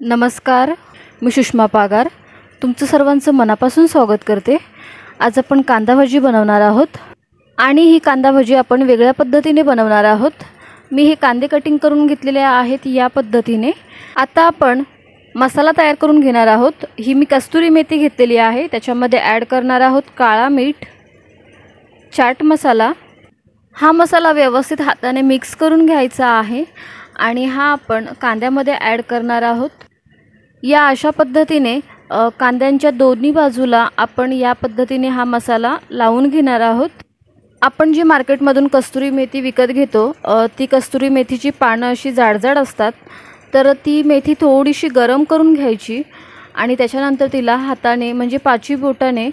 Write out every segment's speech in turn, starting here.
नमस्कार, मी सुषमा पागार तुमचं सर्वांचं मनापासून स्वागत करते। आज आपण कांदा भजी बनवणार आहोत आणि ही कांदा भजी आपण वेगळ्या पद्धतीने बनवणार आहोत। मी हे कांदे कटिंग करून घेतलेले आहेत या पद्धतीने। आता आपण मसाला तयार करून घेणार आहोत। ही मी कस्तुरी मेथी घेतलेली आहे, त्याच्यामध्ये ॲड करणार आहोत काळा मीठ, चाट मसाला। हा मसाला व्यवस्थित हाताने मिक्स करून घ्यायचा आहे आणि हा आपण कांद्यामध्ये ॲड करणार आहोत। या अशा पद्धतीने कांद्यांच्या दोन्ही बाजूला आपण या पद्धतीने हा मसाला लावून घेणार आहोत। आपण जी मार्केटमधून कस्तुरी मेथी विकत घेतो ती कस्तुरी मेथीची पानं अशी जाडजाड असतात, तर ती मेथी थोडीशी गरम करून घ्यायची आणि त्याच्यानंतर तिला हाताने म्हणजे पाचवी बोटाने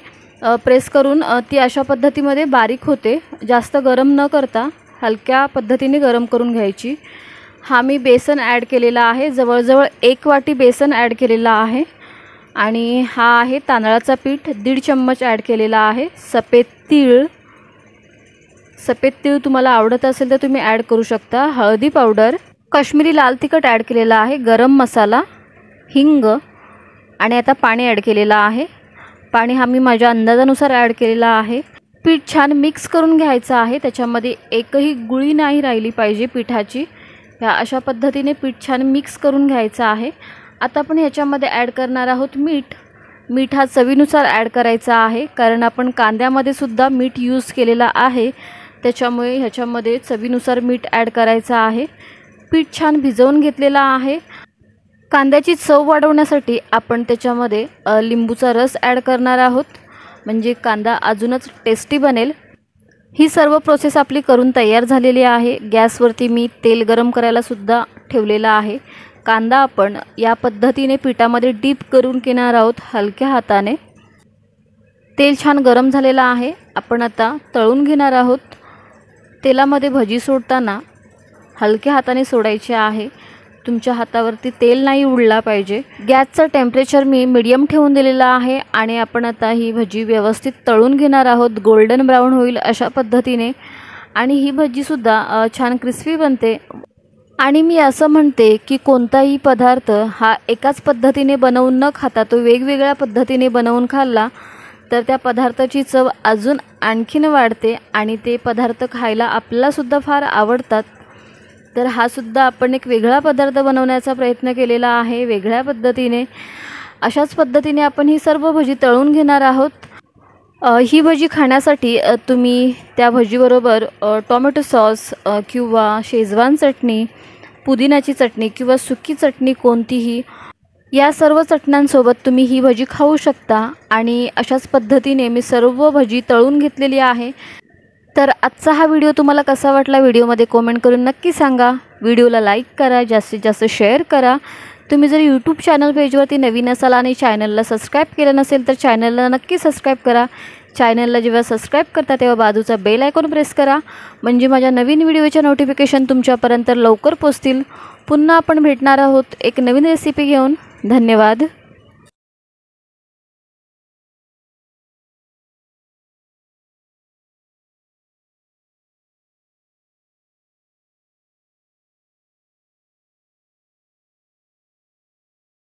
प्रेस करून ती अशा पद्धतीमध्ये बारीक होते। जास्त गरम न करता हलक्या पद्धतीने गरम करून घ्यायची। हा मी बेसन ॲड केलेला आहे, जवळजवळ 1 वाटी बेसन ॲड केलेला आहे आणि हा आहे तांदळाचा पीठ 1.5 चम्मच ॲड केलेला आहे। सफेद तीळ तुम्हाला आवडत असेल तर तुम्ही ॲड करू शकता। हळदी पावडर, काश्मीरी लाल तिखट ॲड केलेला आहे, गरम मसाला, हिंग आणि आता पाणी ॲड केलेला आहे। पाणी हा मी माझ्या अंदाजानुसार ॲड केलेला आहे। पीठ छान मिक्स करून घ्यायचं आहे, त्याच्यामध्ये एकही गुळी नाही राहिली पाहिजे पिठाची। ह्या अशा पद्धतीने पीठ छान मिक्स करून घ्यायचं आहे। आता आपण ह्याच्यामध्ये ॲड करणार आहोत मीठ हा चवीनुसार ॲड करायचा आहे, कारण आपण कांद्यामध्ये सुद्धा मीठ यूज केलेला आहे, त्याच्यामुळे ह्याच्यामध्ये चवीनुसार मीठ ॲड करायचं आहे। पीठ छान भिजवून घेतलेला आहे। कांद्याची चव वाढवण्यासाठी आपण त्याच्यामध्ये लिंबूचा रस ॲड करणार आहोत, म्हणजे कांदा अजूनच टेस्टी बनेल। ही सर्व प्रोसेस आपली करून तयार झालेली आहे। गॅसवरती मी तेल गरम करायला सुद्धा ठेवलेला आहे। कांदा आपण या पद्धतीने पिठामध्ये डीप करून घेणार आहोत हलक्या हाताने। तेल छान गरम झालेला आहे, आपण आता तळून घेणार आहोत। तेलामध्ये भजी सोडताना हलक्या हाताने सोडायचे आहे, तुमच्या हातावरती तेल नाही उडला पाहिजे। गॅसचं टेम्परेचर मी मीडियम ठेवून दिलेलं आहे आणि आपण आता ही भजी व्यवस्थित तळून घेणार आहोत, गोल्डन ब्राऊन होईल अशा पद्धतीने। आणि ही भजीसुद्धा छान क्रिस्पी बनते। आणि मी असं म्हणते की कोणताही पदार्थ हा एकाच पद्धतीने बनवून न खाता तो वेगवेगळ्या पद्धतीने बनवून खाल्ला तर त्या पदार्थाची चव अजून आणखीन वाढते आणि ते पदार्थ खायला आपल्यालासुद्धा फार आवडतात। तर हा सुद्धा आपण एक वेगळा पदार्थ बनवण्याचा प्रयत्न केलेला आहे वेगळ्या पद्धतीने। अशाच पद्धतीने आपण ही सर्व भजी तळून घेणार आहोत। ही भजी खाण्यासाठी तुम्ही त्या भजीबरोबर टोमॅटो सॉस किंवा शेजवान चटणी, पुदिन्याची चटणी किंवा सुकी चटणी कोणतीही, या सर्व चटण्यांसोबत तुम्ही ही भजी खाऊ शकता। आणि अशाच पद्धतीने मी सर्व भजी तळून घेतलेली आहे। तर आजचा हा व्हिडिओ तुम्हाला कसा वाटला व्हिडिओमध्ये कमेंट करून नक्की सांगा। व्हिडिओला लाईक करा, जास्तीत जास्त शेअर करा। तुम्ही जर यूट्यूब चॅनल पेजवरती नवीन असाल आणि चॅनलला सबस्क्राईब केलं नसेल तर चॅनलला नक्की सबस्क्राईब करा। चॅनलला जेव्हा सबस्क्राईब करता तेव्हा बाजूचा बेल आयकॉन प्रेस करा, म्हणजे माझ्या नवीन व्हिडिओच्या नोटिफिकेशन तुमच्यापर्यंत लवकर पोहोचतील। पुन्हा आपण भेटणार आहोत एक नवीन रेसिपी घेऊन। धन्यवाद।